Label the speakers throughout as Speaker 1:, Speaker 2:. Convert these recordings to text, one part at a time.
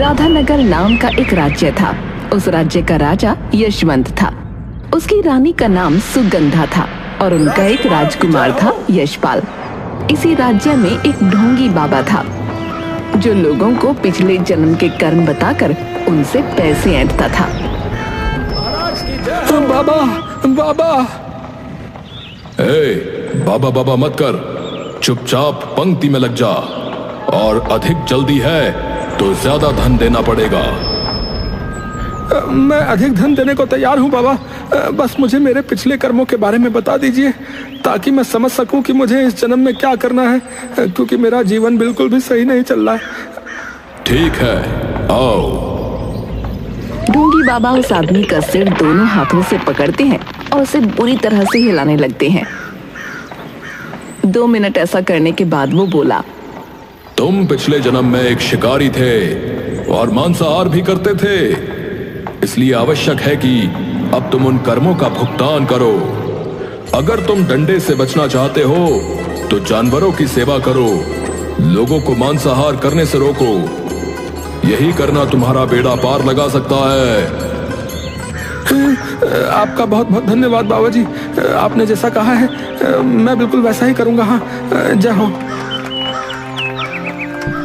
Speaker 1: राधानगर नाम का एक राज्य था। उस राज्य का राजा यशवंत था। उसकी रानी का नाम सुगंधा था और उनका एक राजकुमार था यशपाल। इसी राज्य में एक ढोंगी बाबा था जो लोगों को पिछले जन्म के कर्म बताकर उनसे पैसे ऐंठता था।
Speaker 2: बाबा बाबा
Speaker 3: बाबा बाबा मत कर, चुपचाप पंक्ति में लग जा, और अधिक जल्दी है तो ज्यादा धन देना पड़ेगा।
Speaker 2: मैं अधिक धन देने को तैयार हूँ बाबा, बस मुझे मेरे पिछले कर्मों के बारे में बता दीजिए ताकि मैं समझ सकूं कि मुझे इस जन्म में क्या करना है, क्योंकि मेरा जीवन बिल्कुल भी सही नहीं चल रहा है।
Speaker 3: ठीक है, आओ।
Speaker 1: ढोंगी बाबा उस आदमी का सिर दोनों हाथों से पकड़ते हैं और उसे बुरी तरह से हिलाने लगते हैं। 2 मिनट ऐसा करने के बाद वो बोला,
Speaker 3: तुम पिछले जन्म में एक शिकारी थे और मांसाहार भी करते थे, इसलिए आवश्यक है कि अब तुम उन कर्मों का भुगतान करो। अगर तुम डंडे से बचना चाहते हो तो जानवरों की सेवा करो, लोगों को मांसाहार करने से रोको। यही करना तुम्हारा बेड़ा पार लगा सकता है।
Speaker 2: आपका बहुत बहुत धन्यवाद बाबा जी, आपने जैसा कहा है मैं बिल्कुल वैसा ही करूंगा। हाँ, जय हो।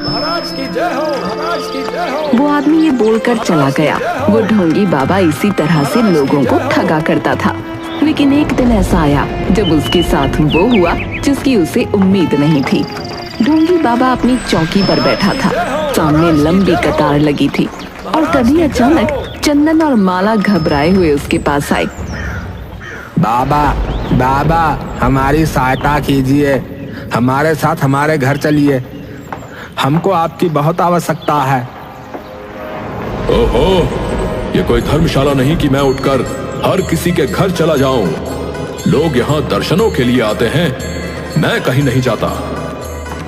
Speaker 4: महाराज की जय हो, महाराज की जय हो।
Speaker 1: वो आदमी ये बोलकर चला गया। वो ढोंगी बाबा इसी तरह से लोगों को ठगा करता था। लेकिन एक दिन ऐसा आया जब उसके साथ वो हुआ जिसकी उसे उम्मीद नहीं थी। ढोंगी बाबा अपनी चौकी पर बैठा था। सामने लंबी कतार लगी थी और तभी अचानक चंदन और माला घबराए हुए उसके पास आए।
Speaker 5: बाबा बाबा हमारी सहायता कीजिए, हमारे साथ हमारे घर चलिए, हमको आपकी बहुत आवश्यकता है।
Speaker 3: ओहो, ये कोई धर्मशाला नहीं कि मैं उठकर हर किसी के घर चला जाऊं। लोग यहाँ दर्शनों के लिए आते हैं, मैं कहीं नहीं जाता।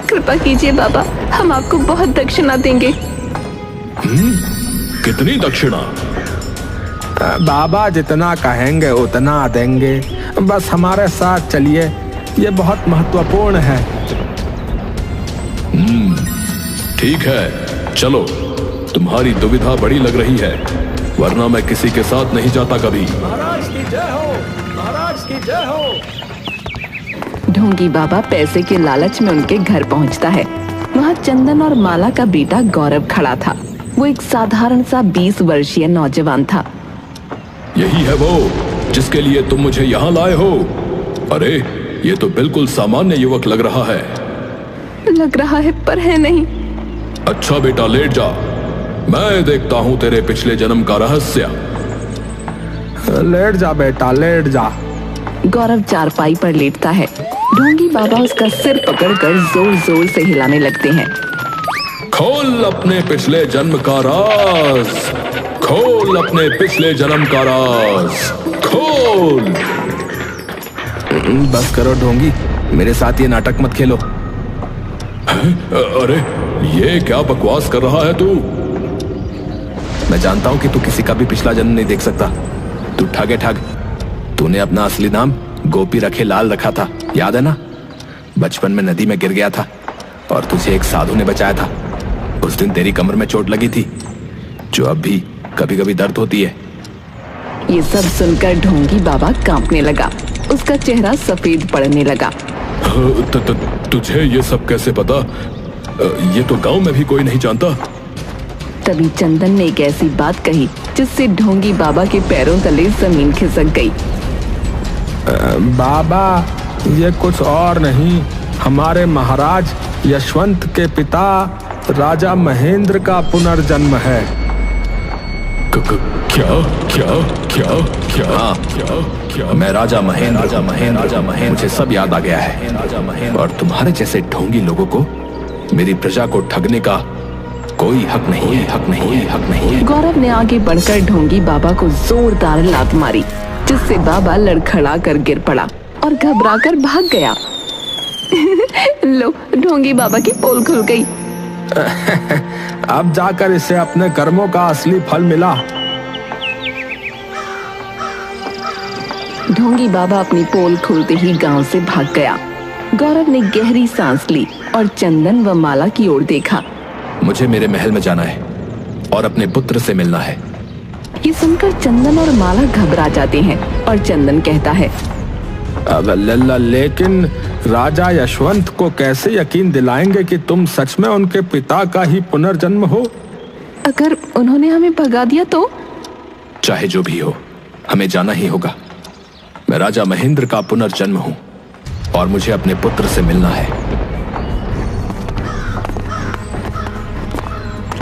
Speaker 1: कृपा कीजिए बाबा, हम आपको बहुत दक्षिणा देंगे।
Speaker 3: कितनी दक्षिणा?
Speaker 5: बाबा जितना कहेंगे उतना देंगे, बस हमारे साथ चलिए, ये बहुत महत्वपूर्ण है।
Speaker 3: ठीक है, चलो। तुम्हारी दुविधा बड़ी लग रही है, वरना मैं किसी के साथ नहीं जाता कभी।
Speaker 4: महाराज की जय हो, महाराज की जय हो।
Speaker 1: ढोंगी बाबा पैसे के लालच में उनके घर पहुंचता है। वहाँ चंदन और माला का बेटा गौरव खड़ा था। वो एक साधारण सा 20 वर्षीय नौजवान था।
Speaker 3: यही है वो जिसके लिए तुम मुझे यहाँ लाए हो? अरे, ये तो बिल्कुल सामान्य युवक लग रहा है।
Speaker 1: लग रहा है पर है नहीं।
Speaker 3: अच्छा बेटा, लेट जा, मैं देखता हूँ तेरे पिछले जन्म का रहस्य।
Speaker 5: लेट जा बेटा, लेट जा।
Speaker 1: गौरव चारपाई पर लेटता है। ढोंगी बाबा उसका सिर पकड़कर जोर जोर से हिलाने लगते हैं।
Speaker 3: खोल अपने पिछले जन्म का राज, खोल अपने पिछले जन्म का राज, खोल।
Speaker 5: बस करो ढोंगी, मेरे साथ ये नाटक मत खेलो।
Speaker 3: अरे, ये क्या बकवास कर रहा है तू?
Speaker 5: मैं जानता हूँ कि तू किसी का भी पिछला जन्म नहीं देख सकता। तू ठग है, ठग। तूने अपना असली नाम गोपी रखे लाल रखा था, याद है ना? बचपन में नदी में गिर गया था और तुझे एक साधु ने बचाया था। उस दिन तेरी कमर में चोट लगी थी, जो अब भी कभी कभी दर्द होती है।
Speaker 1: ये सब सुनकर ढोंगी बाबा कांपने लगा। उसका चेहरा सफेद पड़ने लगा।
Speaker 3: तुझे ये सब कैसे पता? ये तो गांव में भी कोई नहीं जानता।
Speaker 1: तभी चंदन ने एक ऐसी बात कही जिससे ढोंगी बाबा के पैरों तले जमीन खिसक गई।
Speaker 5: बाबा, ये कुछ और नहीं, हमारे महाराज यशवंत के पिता राजा महेंद्र का पुनर्जन्म है।
Speaker 3: क्या क्या क्या क्या क्या क्या?
Speaker 5: मैं राजा महेंद्र, मुझे सब याद आ गया है। और तुम्हारे जैसे ढोंगी लोगों को मेरी प्रजा को ठगने का कोई हक नहीं, हक नहीं, हक नहीं।
Speaker 1: गौरव ने आगे बढ़कर ढोंगी बाबा को जोरदार लात मारी, जिससे बाबा लड़खड़ा कर गिर पड़ा और घबराकर भाग गया। लो, ढोंगी बाबा की पोल खुल गई।
Speaker 5: अब जाकर इसे अपने कर्मों का असली फल मिला।
Speaker 1: ढोंगी बाबा अपनी पोल खुलते ही गांव से भाग गया। गौरव ने गहरी सांस ली और चंदन व माला की ओर देखा।
Speaker 5: मुझे मेरे महल में जाना है, और अपने पुत्र से मिलना है।
Speaker 1: ये सुनकर चंदन और माला घबरा जाते हैं और चंदन कहता है,
Speaker 2: अब लेकिन राजा यशवंत को कैसे यकीन दिलाएंगे कि तुम सच में उनके पिता का ही पुनर्जन्म हो?
Speaker 1: अगर उन्होंने हमें भगा दिया तो?
Speaker 5: चाहे जो भी हो, हमें जाना ही होगा। मैं राजा महेंद्र का पुनर्जन्म हूं और मुझे अपने पुत्र से मिलना है।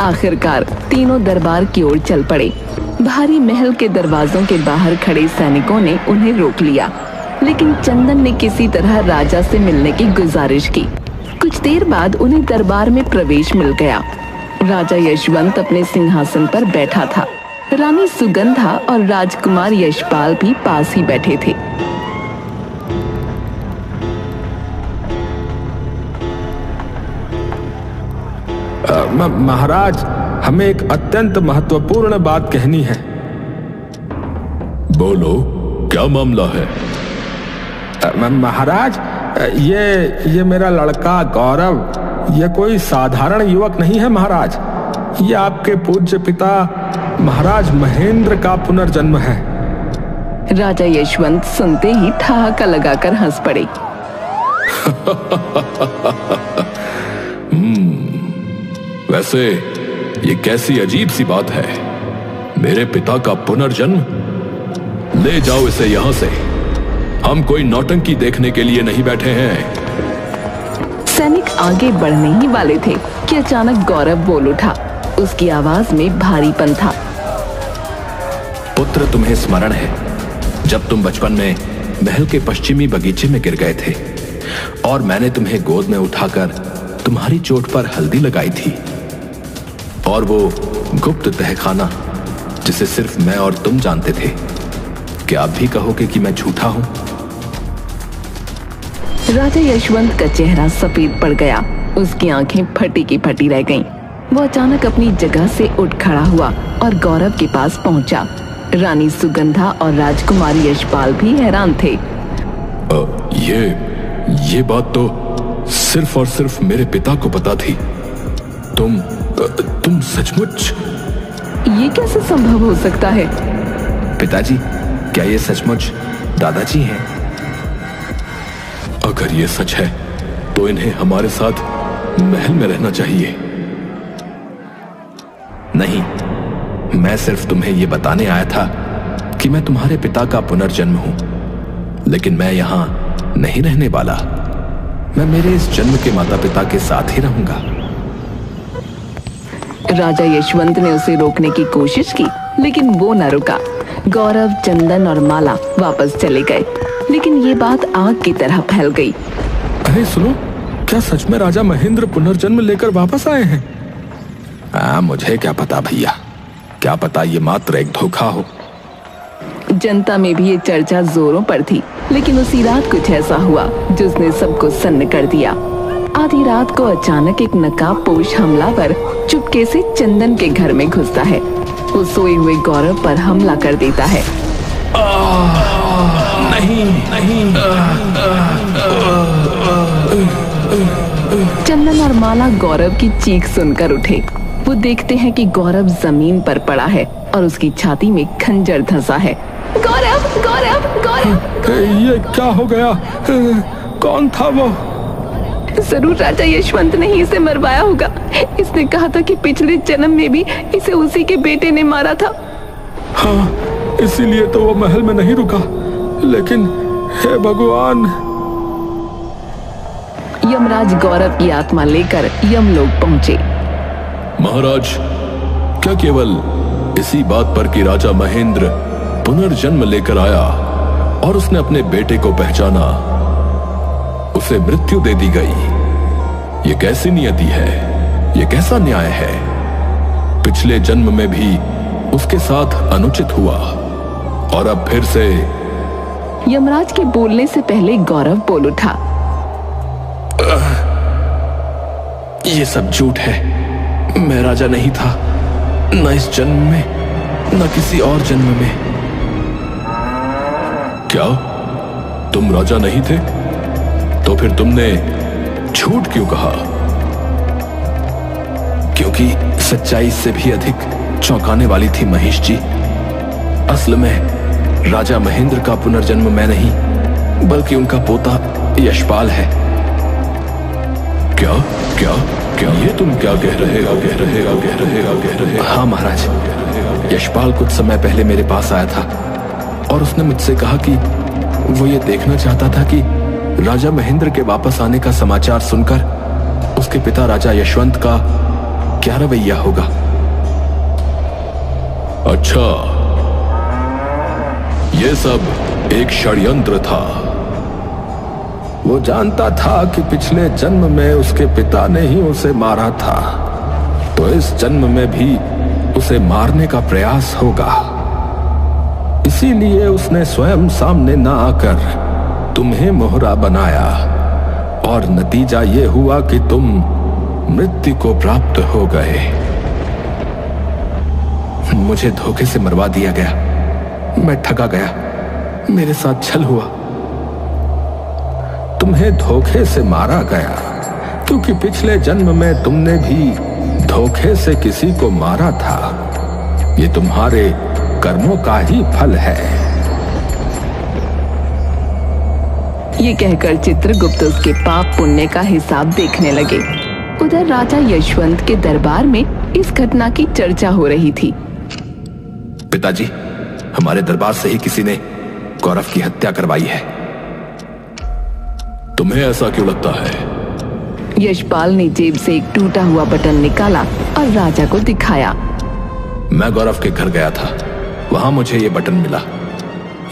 Speaker 1: आखिरकार तीनों दरबार की ओर चल पड़े। भारी महल के दरवाजों के बाहर खड़े सैनिकों ने उन्हें रोक लिया, लेकिन चंदन ने किसी तरह राजा से मिलने की गुजारिश की। कुछ देर बाद उन्हें दरबार में प्रवेश मिल गया। राजा यशवंत अपने सिंहासन पर बैठा था। रानी सुगंधा और राजकुमार यशपाल भी पास ही बैठे थे।
Speaker 2: महाराज, हमें एक अत्यंत महत्वपूर्ण बात कहनी है।
Speaker 3: बोलो, क्या मामला है?
Speaker 2: महाराज, ये मेरा लड़का गौरव, ये कोई साधारण युवक नहीं है महाराज। ये आपके पूज्य पिता महाराज महेंद्र का पुनर्जन्म है।
Speaker 1: राजा यशवंत सुनते ही ठहाका लगाकर हंस पड़े।
Speaker 3: वैसे ये कैसी अजीब सी बात है, मेरे पिता का पुनर्जन्म? ले जाओ इसे यहां से। हम कोई नौटंकी देखने के लिए नहीं बैठे हैं।
Speaker 1: सैनिक आगे बढ़ने ही वाले थे कि अचानक गौरव बोल उठा। उसकी आवाज में भारीपन था।
Speaker 5: पुत्र, तुम्हें स्मरण है जब तुम बचपन में महल के पश्चिमी बगीचे में गिर गए थे और मैंने तुम्हें गोद में उठाकर तुम्हारी चोट पर हल्दी लगाई थी, और वो गुप्त तहखाना जिसे सिर्फ मैं और तुम जानते थे, क्या आप भी कहोगे कि मैं झूठा हूं?
Speaker 1: राजा यशवंत का चेहरा सफेद पड़ गया। उसकी आंखें फटी की फटी रह गईं। वो अचानक अपनी जगह से उठ खड़ा हुआ और गौरव के पास पहुंचा। रानी सुगंधा और राजकुमार यशपाल भी हैरान थे।
Speaker 3: ये बात तो सिर्फ और सिर्फ मेरे पिता को पता थी। तुम सचमुच?
Speaker 1: ये कैसे संभव हो सकता है?
Speaker 5: पिताजी, क्या ये सचमुच दादाजी हैं?
Speaker 3: अगर ये सच है तो इन्हें हमारे साथ महल में रहना चाहिए।
Speaker 5: नहीं, मैं सिर्फ तुम्हें यह बताने आया था कि मैं तुम्हारे पिता का पुनर्जन्म हूं, लेकिन मैं यहां नहीं रहने वाला। मैं मेरे इस जन्म के माता पिता के साथ ही रहूंगा।
Speaker 1: राजा यशवंत ने उसे रोकने की कोशिश की, लेकिन वो न रुका। गौरव, चंदन और माला वापस चले गए, लेकिन ये बात आग की तरह फैल गई।
Speaker 2: अरे सुनो, क्या सच में राजा महेंद्र पुनर्जन्म लेकर वापस आए हैं?
Speaker 5: मुझे क्या पता भैया, क्या पता ये मात्र एक धोखा हो।
Speaker 1: जनता में भी ये चर्चा जोरों पर थी, लेकिन उसी रात कुछ ऐसा हुआ जिसने सबको सन्न कर दिया। आधी रात को अचानक एक नकाबपोश हमलावर चुपके से चंदन के घर में घुसता है। वो सोए हुए गौरव पर हमला कर देता है।
Speaker 5: नहीं।
Speaker 1: चंदन और माला गौरव की चीख सुनकर उठे। वो देखते हैं कि गौरव जमीन पर पड़ा है और उसकी छाती में खंजर धंसा है। गौरव, गौरव, गौरव!
Speaker 2: ये क्या हो गया? कौन था वो?
Speaker 1: जरूर राजा यशवंत ने ही इसे मरवाया होगा। इसने कहा था कि पिछले जन्म में भी इसे उसी के बेटे ने मारा था।
Speaker 2: हाँ, इसीलिए तो वो महल में नहीं रुका। लेकिन हे भगवान!
Speaker 1: यमराज गौरव की आत्मा लेकर यमलोक पहुंचे।
Speaker 3: महाराज, क्या केवल इसी बात पर कि राजा महेंद्र पुनर्जन्म लेकर आया और उसने अपने बेटे को पहचाना, उसे मृत्यु दे दी गई? ये कैसी नियति है? ये कैसा न्याय है? पिछले जन्म में भी उसके साथ अनुचित हुआ और अब फिर से।
Speaker 1: यमराज के बोलने से पहले गौरव बोल उठा।
Speaker 5: ये सब झूठ है। मैं राजा नहीं था, न इस जन्म में न किसी और जन्म में।
Speaker 3: क्या तुम राजा नहीं थे? तो फिर तुमने झूठ क्यों कहा?
Speaker 5: क्योंकि सच्चाई से भी अधिक चौंकाने वाली थी महेश जी। असल में राजा महेंद्र का पुनर्जन्म मैं नहीं, बल्कि उनका पोता यशपाल है।
Speaker 3: क्या क्या क्या ये तुम क्या कह रहे हो?
Speaker 5: हाँ महाराज, यशपाल कुछ समय पहले मेरे पास आया था और उसने मुझसे कहा कि वो ये देखना चाहता था कि राजा महेंद्र के वापस आने का समाचार सुनकर उसके पिता राजा यशवंत का क्या रवैया होगा।
Speaker 3: अच्छा, ये सब एक षड्यंत्र था।
Speaker 5: वो जानता था कि पिछले जन्म में उसके पिता ने ही उसे मारा था, तो इस जन्म में भी उसे मारने का प्रयास होगा। इसीलिए उसने स्वयं सामने न आकर तुम्हें मोहरा बनाया और नतीजा ये हुआ कि तुम मृत्यु को प्राप्त हो गए। मुझे धोखे से मरवा दिया गया, मैं ठगा गया, मेरे साथ छल हुआ। तुम्हें धोखे से मारा गया क्योंकि पिछले जन्म में तुमने भी धोखे से किसी को मारा था। ये तुम्हारे कर्मों का ही फल है।
Speaker 1: ये कहकर चित्रगुप्त उसके पाप पुण्य का हिसाब देखने लगे। उधर राजा यशवंत के दरबार में इस घटना की चर्चा हो रही थी।
Speaker 5: पिताजी, हमारे दरबार से ही किसी ने गौरव की हत्या करवाई है।
Speaker 3: तुम्हें ऐसा क्यों लगता है?
Speaker 1: यशपाल ने जेब से एक टूटा हुआ बटन निकाला और राजा को दिखाया।
Speaker 5: मैं गौरव के घर गया था, वहां मुझे ये बटन मिला।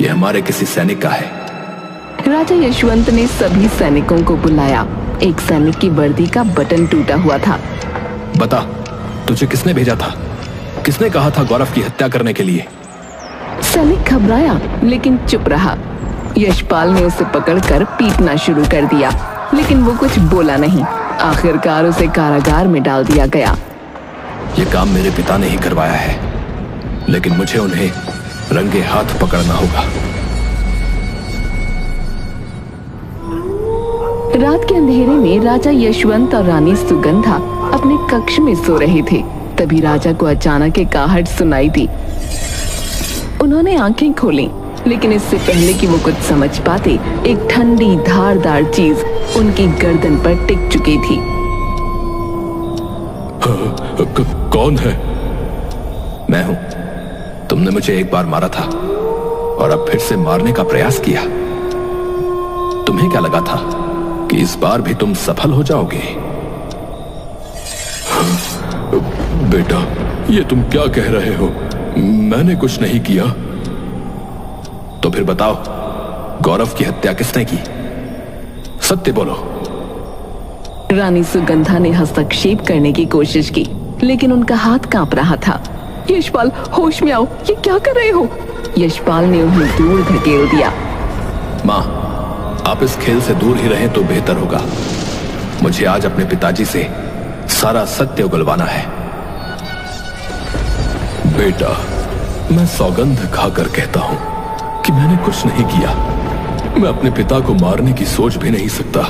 Speaker 5: ये हमारे किसी सैनिक का है।
Speaker 1: राजा यशवंत ने सभी सैनिकों को बुलाया। एक सैनिक की वर्दी का बटन टूटा हुआ था।
Speaker 5: बता, तुझे किसने भेजा था? किसने कहा था गौरव की हत्या करने के लिए?
Speaker 1: सैनिक घबराया लेकिन चुप रहा। यशपाल ने उसे पकड़कर पीटना शुरू कर दिया, लेकिन वो कुछ बोला नहीं। आखिरकार उसे कारागार में डाल दिया गया।
Speaker 5: ये काम मेरे पिता ने ही करवाया है, लेकिन मुझे उन्हें रंगे हाथ पकड़ना होगा।
Speaker 1: रात के अंधेरे में राजा यशवंत और रानी सुगंधा अपने कक्ष में सो रहे थे। तभी राजा को अचानक एक आहट सुनाई दी। उन्होंने आंखें खोली, लेकिन इससे पहले कि वो कुछ समझ पाते, एक ठंडी धारदार चीज उनकी गर्दन पर टिक चुकी थी।
Speaker 3: कौन है?
Speaker 5: मैं हूं। तुमने मुझे एक बार मारा था और अब फिर से मारने का प्रयास किया। तुम्हें क्या लगा था कि इस बार भी तुम सफल हो जाओगे?
Speaker 3: बेटा, ये तुम क्या कह रहे हो? मैंने कुछ नहीं किया।
Speaker 5: तो फिर बताओ, गौरव की हत्या किसने की? सत्य बोलो।
Speaker 1: रानी सुगंधा ने हस्तक्षेप करने की कोशिश की, लेकिन उनका हाथ कांप रहा था। यशपाल, होश में आओ, ये क्या कर रहे हो? यशपाल ने उन्हें दूर धकेल दिया।
Speaker 5: माँ, आप इस खेल से दूर ही रहें तो बेहतर होगा। मुझे आज अपने पिताजी से सारा सत्य उगलवाना है।
Speaker 3: बेटा, मैं सौगंध खाकर कहता हूं कि मैंने कुछ नहीं किया। मैं अपने पिता को मारने की सोच भी नहीं सकता।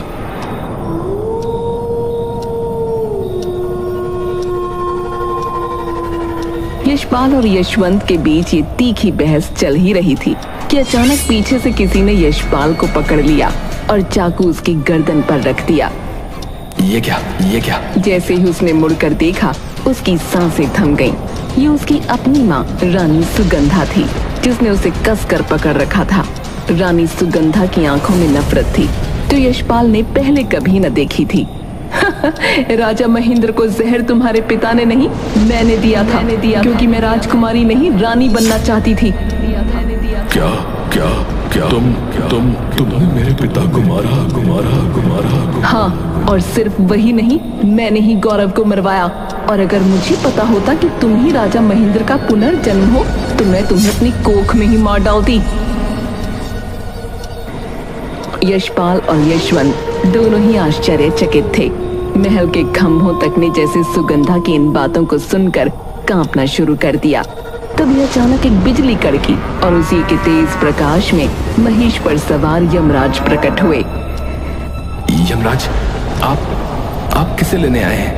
Speaker 1: यशपाल और यशवंत के बीच ये तीखी बहस चल ही रही थी कि अचानक पीछे से किसी ने यशपाल को पकड़ लिया और चाकू उसकी गर्दन पर रख दिया।
Speaker 5: ये क्या? ये क्या?
Speaker 1: जैसे ही उसने मुड़कर देखा, उसकी सांसें थम गईं। ये उसकी अपनी माँ रानी सुगंधा थी, जिसने उसे कसकर पकड़ रखा था। रानी सुगंधा की आंखों में नफरत थी, जो यशपाल ने पहले कभी न देखी थी। राजा महेंद्र को जहर तुम्हारे पिता ने नहीं, मैंने दिया था, क्योंकि मैं राजकुमारी नहीं, रानी बनना चाहती थी।
Speaker 3: क्या क्या क्या तुमने मेरे पिता को मारा?
Speaker 1: हाँ, और सिर्फ वही नहीं, मैंने ही गौरव को मरवाया। और अगर मुझे पता होता कि तुम ही राजा महेंद्र का पुनर्जन्म हो, तो मैं तुम्हें अपनी कोख में ही मार डालती। यशपाल और यशवंत दोनों ही आश्चर्यचकित थे। महल के खंभों तक ने जैसे सुगंधा की इन बातों को सुनकर कांपना शुरू कर दिया। तभी अचानक एक बिजली कड़की और उसी के तेज प्रकाश में महिष पर सवार यमराज प्रकट हुए।
Speaker 5: यमराज, आप किसे लेने आए हैं?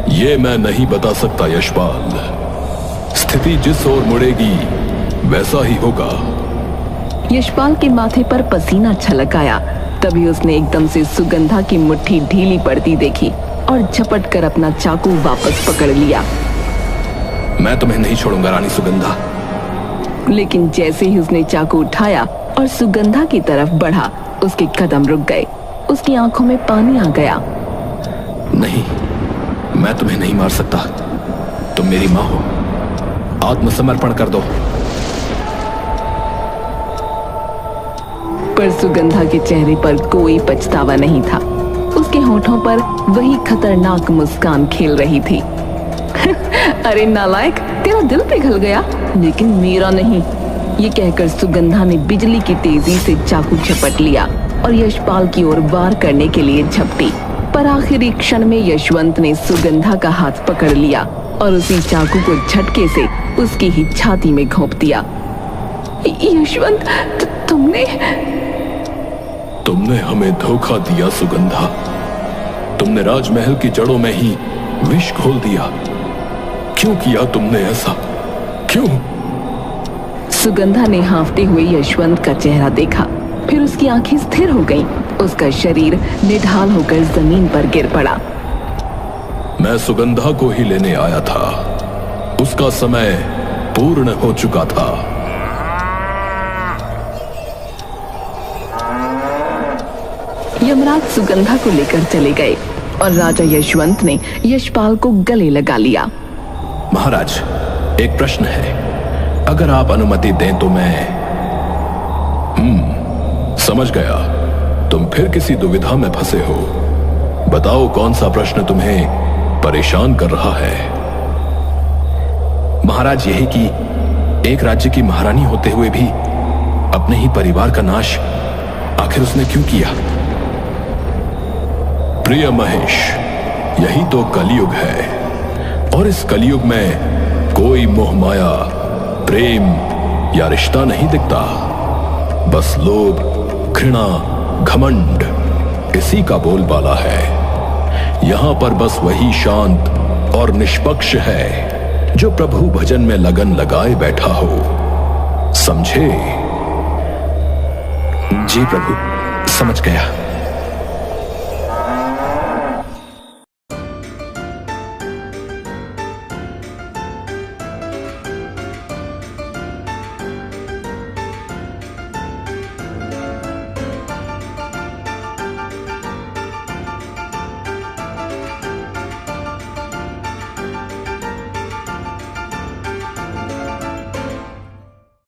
Speaker 3: ये मैं नहीं बता सकता यशपाल। स्थिति जिस ओर मुड़ेगी वैसा ही होगा।
Speaker 1: यशपाल के माथे पर पसीना छलक आया। तभी उसने एकदम से सुगंधा की मुट्ठी ढीली पड़ती देखी और झपट कर अपना चाकू वापस पकड़ लिया।
Speaker 5: मैं तुम्हें नहीं छोड़ूंगा रानी सुगंधा।
Speaker 1: लेकिन जैसे ही उसने चाकू उठाया और सुगंधा की तरफ बढ़ा, उसके कदम रुक गए। उसकी आंखों में पानी आ गया।
Speaker 5: नहीं, मैं तुम्हें नहीं मार सकता। तुम मेरी मां हो। आत्मसमर्पण कर दो।
Speaker 1: पर सुगंधा के चेहरे पर कोई पछतावा नहीं था। उसके होठों पर वही खतरनाक मुस्कान खेल रही थी। अरे नालायक, तेरा दिल पिघल गया, लेकिन मेरा नहीं। ये कहकर सुगंधा ने बिजली की तेजी से चाकू झपट लिया और यशपाल की ओर वार करने के लिए झपटी। पर आखिरी क्षण में यशवंत ने सुगंधा का हाथ पकड़ लिया और उसी चाकू को झटके से उसकी ही छाती में घोंप दिया। यशवंत,
Speaker 3: तुमने हमें धोखा दिया सुगंधा। तुमने राजमहल की जड़ों में ही विष घोल दिया। क्यों किया तुमने ऐसा? क्यों?
Speaker 1: सुगंधा ने हाँफते हुए यशवंत का चेहरा देखा, फिर उसकी आंखें स्थिर हो गईं। उसका शरीर निढाल होकर जमीन पर गिर पड़ा।
Speaker 3: मैं सुगंधा को ही लेने आया था। उसका समय पूर्ण हो चुका था।
Speaker 1: यमराज सुगंधा को लेकर चले गए और राजा यशवंत ने यशपाल को गले लगा लिया।
Speaker 5: महाराज, एक प्रश्न है। अगर आप अनुमति दें तो मैं
Speaker 3: समझ गया। तुम फिर किसी दुविधा में फंसे हो। बताओ कौन सा प्रश्न तुम्हें परेशान कर रहा है?
Speaker 5: महाराज, यही कि एक राज्य की महारानी होते हुए भी अपने ही परिवार का नाश आखिर उसने क्यों किया?
Speaker 3: प्रिय महेश, यही तो कलयुग है। और इस कलयुग में कोई मोह माया, प्रेम या रिश्ता नहीं दिखता। बस लोभ, घृणा, घमंड इसी का बोलबाला है। यहां पर बस वही शांत और निष्पक्ष है जो प्रभु भजन में लगन लगाए बैठा हो। समझे?
Speaker 5: जी प्रभु, समझ गया।